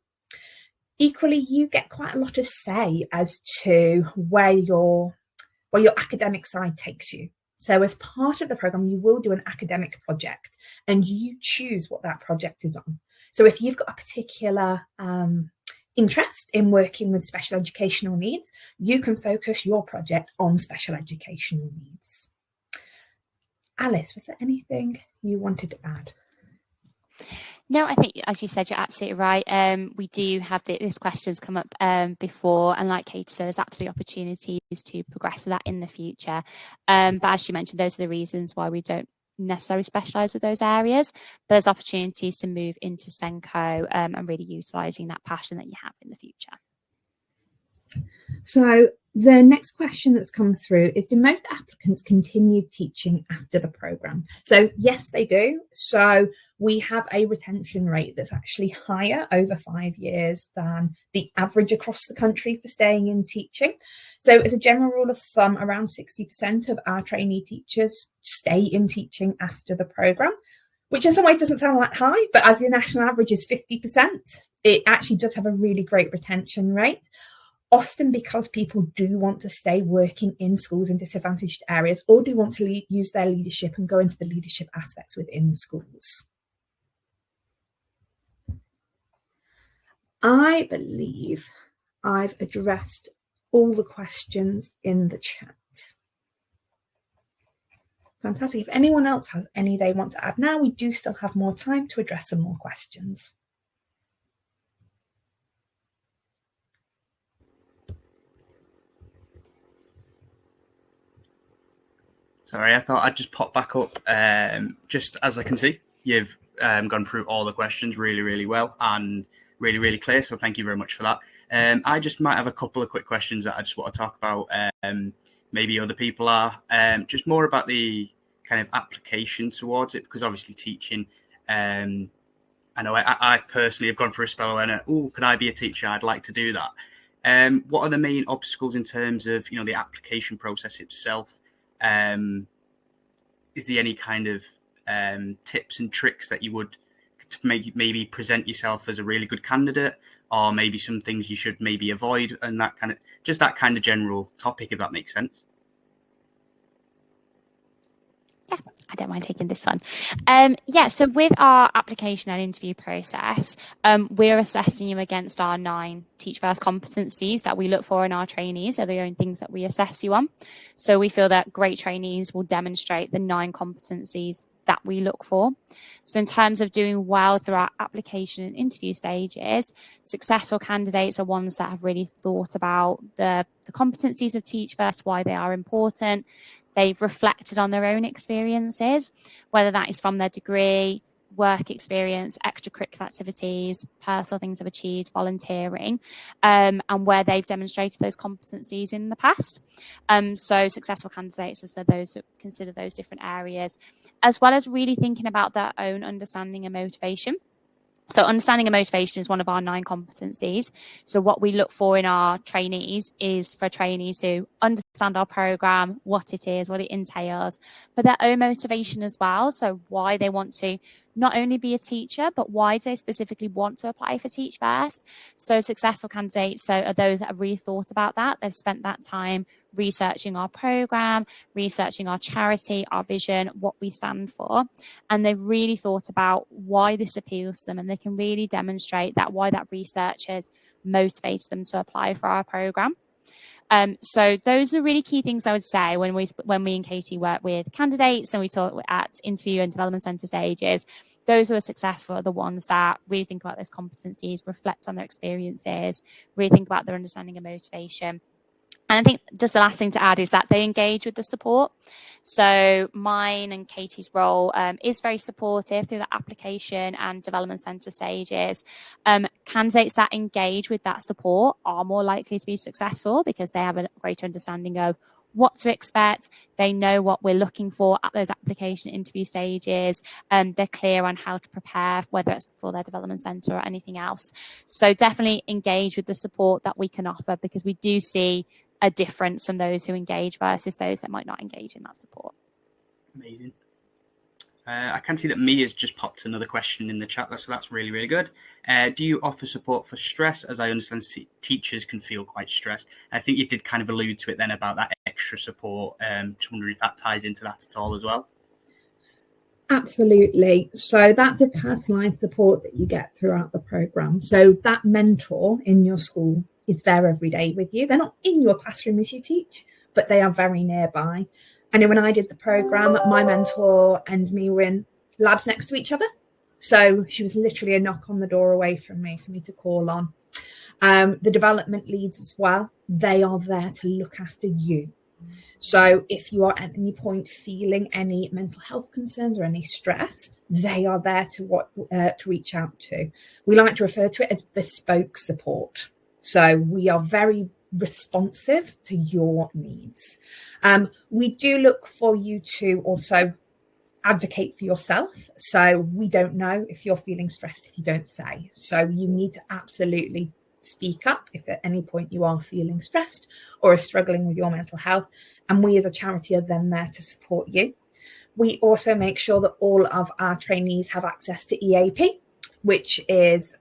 Equally, you get quite a lot of say as to where your academic side takes you. So as part of the programme, you will do an academic project and you choose what that project is on. So if you've got a particular interest in working with special educational needs, you can focus your project on special educational needs. Alice, was there anything you wanted to add? No, I think, as you said, you're absolutely right. We do have these questions come up before, and like Kate said, there's absolutely opportunities to progress with that in the future. But as she mentioned, those are the reasons why we don't necessarily specialise with those areas. But there's opportunities to move into Senko and really utilising that passion that you have in the future. So the next question that's come through is, do most applicants continue teaching after the programme? So yes, they do. So we have a retention rate that's actually higher over 5 years than the average across the country for staying in teaching. So as a general rule of thumb, around 60% of our trainee teachers stay in teaching after the programme, which in some ways doesn't sound like high, but as the national average is 50%, it actually does have a really great retention rate. Often because people do want to stay working in schools in disadvantaged areas, or do want to use their leadership and go into the leadership aspects within schools. I believe I've addressed all the questions in the chat. Fantastic. If anyone else has any they want to add now, we do still have more time to address some more questions. Sorry, I thought I'd just pop back up. Just as I can see, you've gone through all the questions really, really well and really, really clear. So thank you very much for that. I just might have a couple of quick questions that I just want to talk about. Maybe other people are just more about the kind of application towards it, because obviously teaching, I know I personally have gone through a spell when, could I be a teacher? I'd like to do that. What are the main obstacles in terms of, the application process itself? Is there any kind of tips and tricks that you would maybe present yourself as a really good candidate, or maybe some things you should maybe avoid, and that kind of general topic, if that makes sense? Yeah, I don't mind taking this one. So with our application and interview process, we're assessing you against our 9 Teach First competencies that we look for in our trainees. Are the only things that we assess you on. So we feel that great trainees will demonstrate the 9 competencies that we look for. So in terms of doing well through our application and interview stages, successful candidates are ones that have really thought about the competencies of Teach First, why they are important. They've reflected on their own experiences, whether that is from their degree, work experience, extracurricular activities, personal things they've achieved, volunteering, and where they've demonstrated those competencies in the past. So successful candidates, as I said, those who consider those different areas, as well as really thinking about their own understanding and motivation. So understanding and motivation is one of our 9 competencies. So what we look for in our trainees is for trainees to understand our programme, what it is, what it entails, but their own motivation as well. So why they want to not only be a teacher, but why do they specifically want to apply for Teach First? So successful candidates are those that have really thought about that. They've spent that time researching our programme, researching our charity, our vision, what we stand for. And they've really thought about why this appeals to them, and they can really demonstrate that why that research has motivated them to apply for our programme. So those are really key things I would say when me and Katie work with candidates and we talk at interview and development centre stages. Those who are successful are the ones that really think about those competencies, reflect on their experiences, really think about their understanding and motivation. And I think just the last thing to add is that they engage with the support. So mine and Katie's role is very supportive through the application and development centre stages. Candidates that engage with that support are more likely to be successful because they have a greater understanding of what to expect. They know what we're looking for at those application interview stages. They're clear on how to prepare, whether it's for their development centre or anything else. So definitely engage with the support that we can offer, because we do see a difference from those who engage versus those that might not engage in that support. Amazing. I can see that Mia's just popped another question in the chat, so that's really, really good. Do you offer support for stress? As I understand, teachers can feel quite stressed. I think you did kind of allude to it then about that extra support. Just wondering if that ties into that at all as well. Absolutely. So that's a personalised support that you get throughout the programme. So that mentor in your school is there every day with you. They're not in your classroom as you teach, but they are very nearby. I know when I did the programme, my mentor and me were in labs next to each other. So she was literally a knock on the door away from me for me to call on. The development leads as well, they are there to look after you. So if you are at any point feeling any mental health concerns or any stress, they are there to reach out to. We like to refer to it as bespoke support. So we are very responsive to your needs. We do look for you to also advocate for yourself. So we don't know if you're feeling stressed if you don't say. So you need to absolutely speak up if at any point you are feeling stressed or are struggling with your mental health. And we as a charity are then there to support you. We also make sure that all of our trainees have access to EAP, which is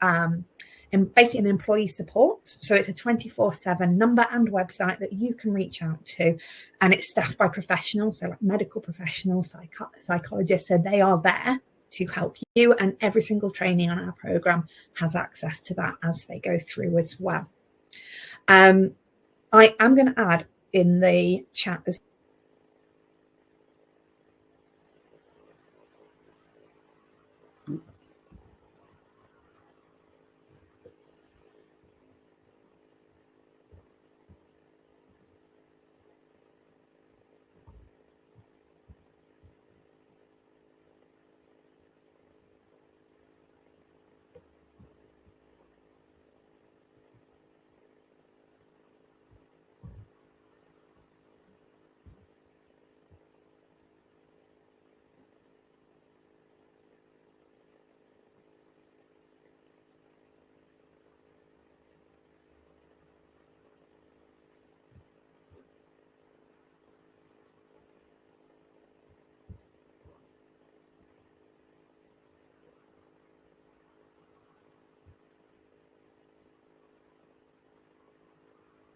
basically an employee support. So it's a 24/7 number and website that you can reach out to, and it's staffed by professionals, so like medical professionals, psychologists. So they are there to help you, and every single trainee on our programme has access to that as they go through as well. I am going to add in the chat as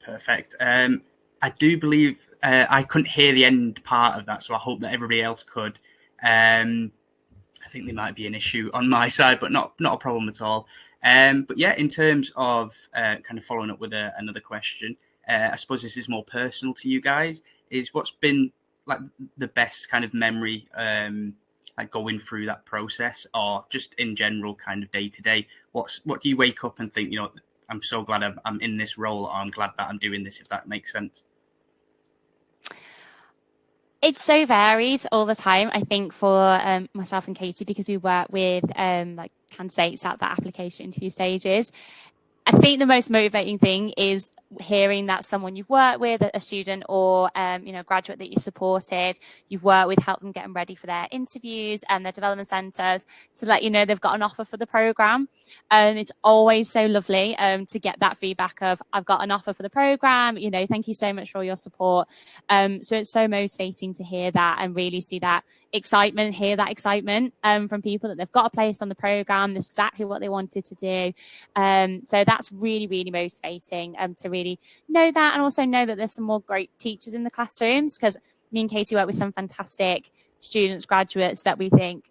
Perfect. I do believe I couldn't hear the end part of that, so I hope that everybody else could. I think there might be an issue on my side, but not a problem at all. But yeah, in terms of kind of following up with another question, I suppose this is more personal to you guys, is what's been like the best kind of memory like going through that process, or just in general kind of day to day? What do you wake up and think, you know, I'm so glad I'm in this role, or I'm glad that I'm doing this, if that makes sense? It so varies all the time, I think, for myself and Katie, because we work with like candidates at the application interview stages. I think the most motivating thing is hearing that someone you've worked with, a student or graduate that you supported, you've worked with, help them get them ready for their interviews and their development centres, to let you know they've got an offer for the programme. And it's always so lovely to get that feedback of, I've got an offer for the programme, you know, thank you so much for all your support. So it's so motivating to hear that and really see that excitement, hear that excitement from people that they've got a place on the programme. This is exactly what they wanted to do. So that's really, really motivating to really know that, and also know that there's some more great teachers in the classrooms, because me and Katie work with some fantastic students, graduates that we think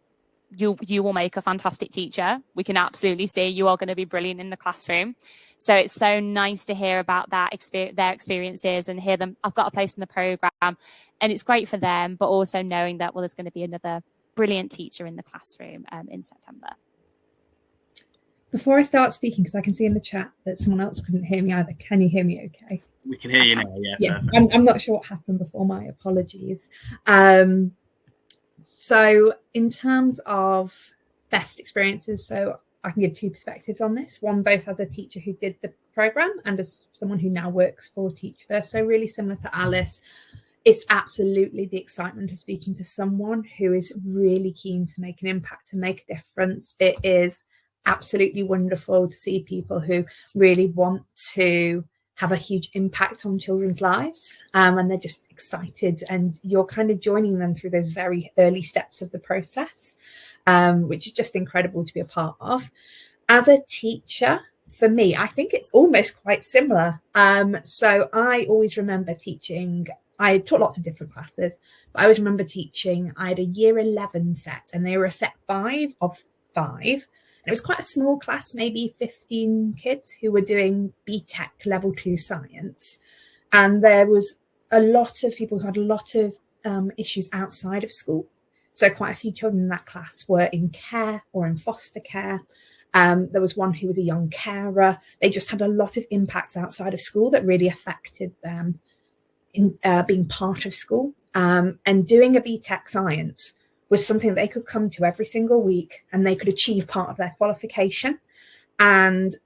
you will make a fantastic teacher. We can absolutely see you are going to be brilliant in the classroom. So it's so nice to hear about that their experiences and hear them. I've got a place in the program, and it's great for them, but also knowing that, well, there's going to be another brilliant teacher in the classroom in September. Before I start speaking, because I can see in the chat that someone else couldn't hear me either. Can you hear me okay? We can hear you now, yeah. I'm not sure what happened before, my apologies. So in terms of best experiences, so I can give two perspectives on this. One, both as a teacher who did the programme and as someone who now works for Teach First. So really similar to Alice, it's absolutely the excitement of speaking to someone who is really keen to make an impact, to make a difference. It is absolutely wonderful to see people who really want to have a huge impact on children's lives, and they're just excited, and you're kind of joining them through those very early steps of the process, which is just incredible to be a part of. As a teacher, for me, I think it's almost quite similar. So I always remember teaching. I taught lots of different classes, but I always remember teaching. I had a year 11 set, and they were a set 5 of 5. And it was quite a small class, maybe 15 kids who were doing BTEC level 2 science. And there was a lot of people who had a lot of issues outside of school. So quite a few children in that class were in care or in foster care. There was one who was a young carer. They just had a lot of impacts outside of school that really affected them in being part of school. And doing a BTEC science was something that they could come to every single week, and they could achieve part of their qualification. And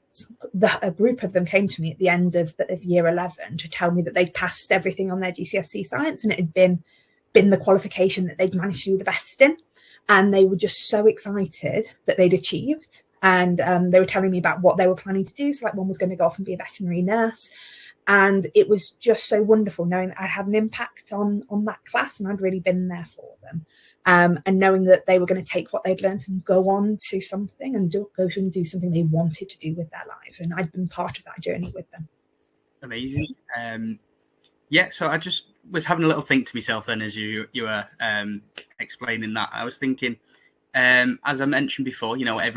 a group of them came to me at the end of year 11 to tell me that they'd passed everything on their GCSE science, and it had been the qualification that they'd managed to do the best in. And they were just so excited that they'd achieved. And they were telling me about what they were planning to do. So like one was going to go off and be a veterinary nurse. And it was just so wonderful knowing that I had an impact on that class, and I'd really been there for them. And knowing that they were going to take what they'd learned and go on to something and go and do something they wanted to do with their lives. And I'd been part of that journey with them. Amazing. Yeah, so I just was having a little think to myself then as you were explaining that. I was thinking, as I mentioned before, you know, I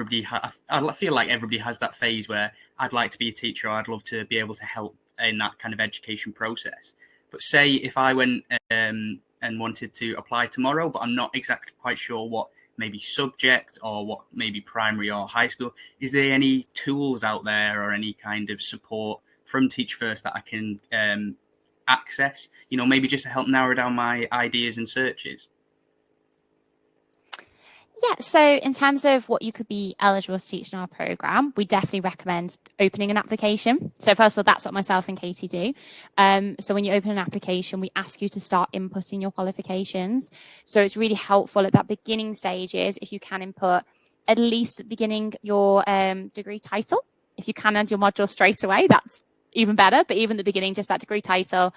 feel like everybody has that phase where I'd like to be a teacher, or I'd love to be able to help in that kind of education process. But say if I went and wanted to apply tomorrow, but I'm not exactly quite sure what maybe subject or what maybe primary or high school, is there any tools out there or any kind of support from Teach First that I can access, you know, maybe just to help narrow down my ideas and searches? Yeah, so in terms of what you could be eligible to teach in our programme, we definitely recommend opening an application. So first of all, that's what myself and Katie do. So when you open an application, we ask you to start inputting your qualifications. So it's really helpful at that beginning stages, if you can input at least at the beginning your degree title. If you can add your module straight away, that's even better. But even at the beginning, just that degree title,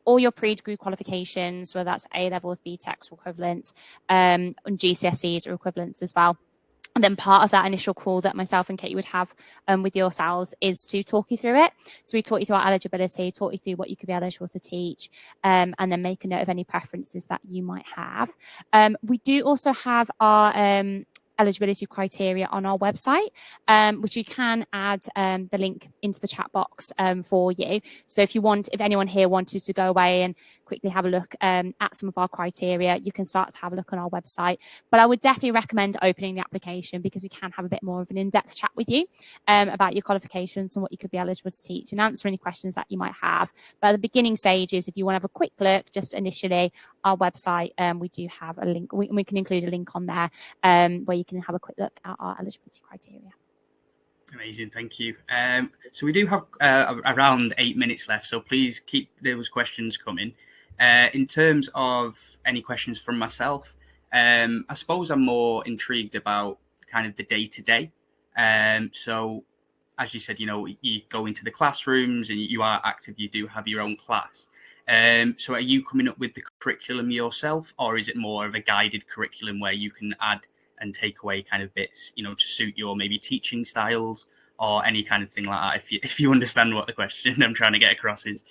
all your pre-degree qualifications, whether that's A-levels, BTECs or equivalents, and GCSEs or equivalents as well. And then part of that initial call that myself and Katie would have with yourselves is to talk you through it. So we talk you through our eligibility, talk you through what you could be eligible to teach, and then make a note of any preferences that you might have. We do also have our eligibility criteria on our website, which you can add the link into the chat box for you. So if anyone here wanted to go away and quickly have a look at some of our criteria, you can start to have a look on our website. But I would definitely recommend opening the application, because we can have a bit more of an in-depth chat with you about your qualifications and what you could be eligible to teach, and answer any questions that you might have. But at the beginning stages, if you want to have a quick look, just initially, our website, we do have a link. We can include a link on there where you can have a quick look at our eligibility criteria. Amazing, thank you. So we do have around 8 minutes left, so please keep those questions coming. In terms of any questions from myself, I suppose I'm more intrigued about kind of the day-to-day. So as you said, you know, you go into the classrooms and you are active, you do have your own class. So are you coming up with the curriculum yourself, or is it more of a guided curriculum where you can add and take away kind of bits, you know, to suit your maybe teaching styles or any kind of thing like that, if you understand what the question I'm trying to get across is?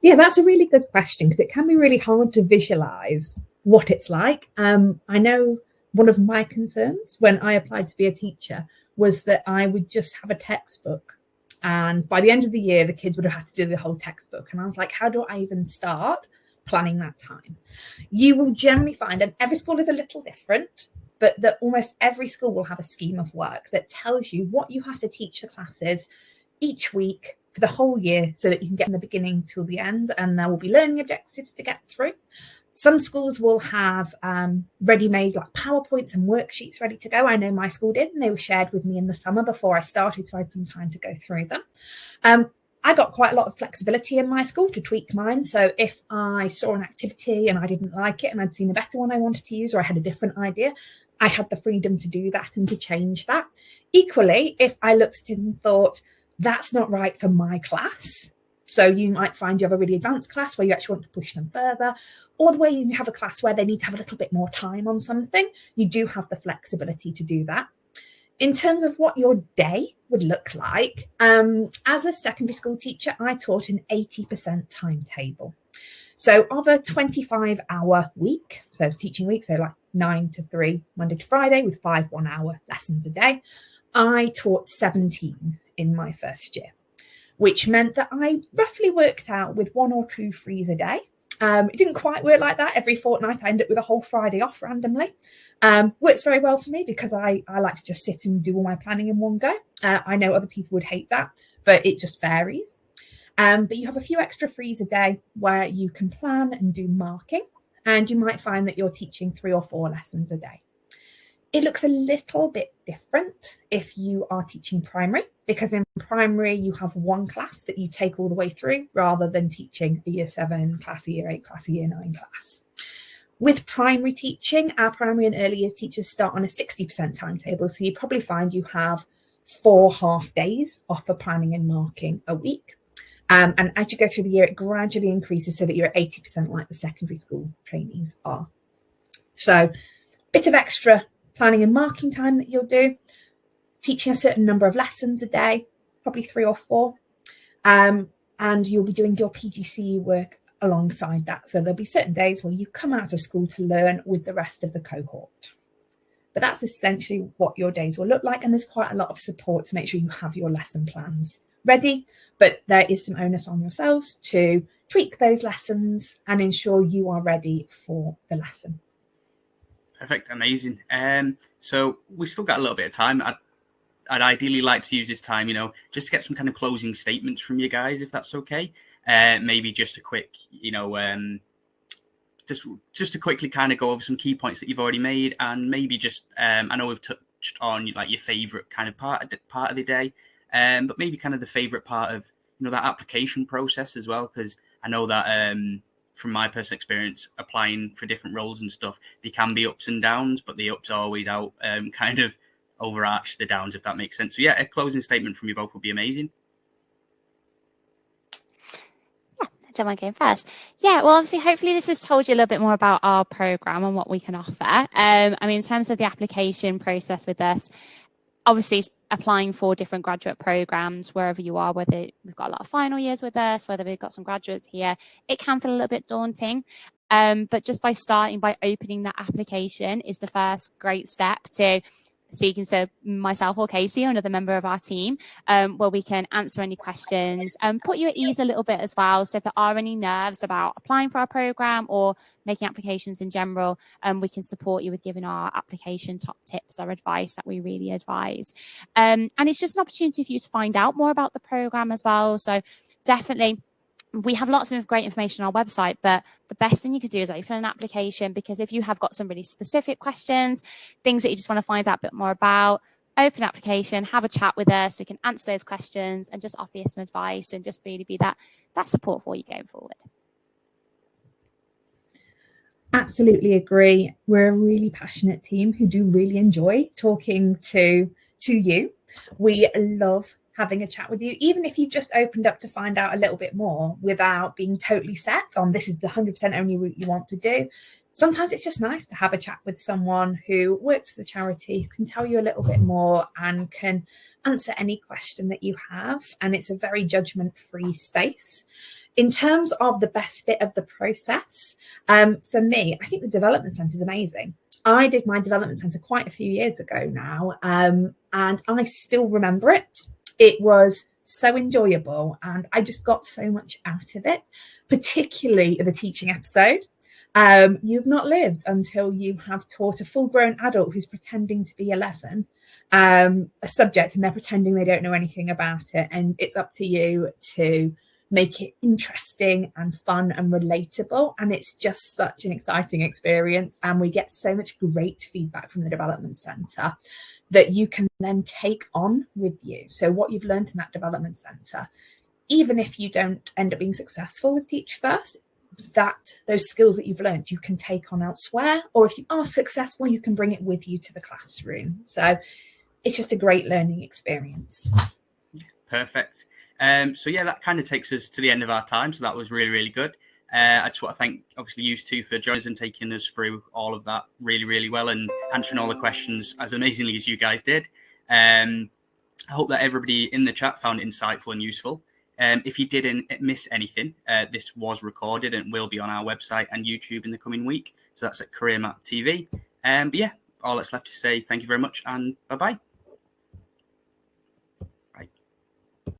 Yeah, that's a really good question, because it can be really hard to visualize what it's like. I know one of my concerns when I applied to be a teacher was that I would just have a textbook. And by the end of the year, the kids would have had to do the whole textbook. And I was like, how do I even start planning that time? You will generally find, and every school is a little different, but that almost every school will have a scheme of work that tells you what you have to teach the classes each week for the whole year so that you can get from the beginning till the end. And there will be learning objectives to get through. Some schools will have ready-made like PowerPoints and worksheets ready to go. I know my school did, and they were shared with me in the summer before I started, so I had some time to go through them. I got quite a lot of flexibility in my school to tweak mine. So if I saw an activity and I didn't like it and I'd seen a better one I wanted to use, or I had a different idea, I had the freedom to do that and to change that. Equally, if I looked at it and thought, that's not right for my class, so you might find you have a really advanced class where you actually want to push them further, or the way you have a class where they need to have a little bit more time on something, you do have the flexibility to do that. In terms of what your day would look like, as a secondary school teacher, I taught an 80% timetable. So of a 25-hour week, so teaching week, so like 9 to 3, Monday to Friday, with 5 1-hour lessons a day, I taught 17 in my first year, which meant that I roughly worked out with 1 or 2 frees a day. It didn't quite work like that. Every fortnight I end up with a whole Friday off randomly. Works very well for me because I like to just sit and do all my planning in one go. I know other people would hate that, but it just varies. But you have a few extra frees a day where you can plan and do marking, and you might find that you're teaching 3 or 4 lessons a day. It looks a little bit different if you are teaching primary, because in primary you have one class that you take all the way through rather than teaching a year 7 class, a year 8 class, a year 9 class. With primary teaching, our primary and early years teachers start on a 60% timetable. So you probably find you have 4 half days off for planning and marking a week. And as you go through the year, it gradually increases so that you're at 80% like the secondary school trainees are. So a bit of extra planning and marking time that you'll do, teaching a certain number of lessons a day, probably 3 or 4. And you'll be doing your PGCE work alongside that. So there'll be certain days where you come out of school to learn with the rest of the cohort. But that's essentially what your days will look like. And there's quite a lot of support to make sure you have your lesson plans ready. But there is some onus on yourselves to tweak those lessons and ensure you are ready for the lesson. Perfect. Amazing. So we still got a little bit of time. I'd ideally like to use this time, just to get some kind of closing statements from you guys, if that's okay. Maybe just a quick, just to quickly kind of go over some key points that you've already made, and maybe just, I know we've touched on like your favorite kind of part of the day, but maybe kind of the favorite part of, that application process as well, because I know that from my personal experience, applying for different roles and stuff, there can be ups and downs, but the ups are always out, kind of overarch the downs, if that makes sense. So yeah, a closing statement from you both would be amazing. Yeah, I don't mind going first. Yeah, well, obviously, hopefully this has told you a little bit more about our program and what we can offer. In terms of the application process with us, obviously applying for different graduate programs wherever you are, whether we've got a lot of final years with us, whether we've got some graduates here, it can feel a little bit daunting. But just by opening that application is the first great step to speaking to myself or Casey or another member of our team, where we can answer any questions and put you at ease a little bit as well. So if there are any nerves about applying for our program or making applications in general, we can support you with giving our application top tips or advice that we really advise. And it's just an opportunity for you to find out more about the program as well. So definitely, we have lots of great information on our website, but the best thing you could do is open an application, because if you have got some really specific questions, things that you just want to find out a bit more about, open an application, have a chat with us. We can answer those questions and just offer you some advice and just really be that support for you going forward. Absolutely agree. We're a really passionate team who do really enjoy talking to you. We love having a chat with you, even if you've just opened up to find out a little bit more without being totally set on this is the 100% only route you want to do. Sometimes it's just nice to have a chat with someone who works for the charity, who can tell you a little bit more and can answer any question that you have. And it's a very judgment-free space. In terms of the best bit of the process, for me, I think the development centre is amazing. I did my development centre quite a few years ago now, and I still remember it. It was so enjoyable, and I just got so much out of it, particularly the teaching episode. You've not lived until you have taught a full-grown adult who's pretending to be 11 a subject, and they're pretending they don't know anything about it, and it's up to you to make it interesting and fun and relatable. And it's just such an exciting experience, and we get so much great feedback from the development centre that you can then take on with you. So what you've learned in that development centre, even if you don't end up being successful with Teach First, that those skills that you've learned you can take on elsewhere, or if you are successful, you can bring it with you to the classroom. So it's just a great learning experience. Perfect. So yeah, that kind of takes us to the end of our time. So that was really, really good. I just want to thank, obviously, you two for joining us and taking us through all of that really, really well, and answering all the questions as amazingly as you guys did. I hope that everybody in the chat found it insightful and useful. If you didn't miss anything, this was recorded and will be on our website and YouTube in the coming week. So that's at Career Map TV. But yeah, all that's left to say, thank you very much, and bye-bye.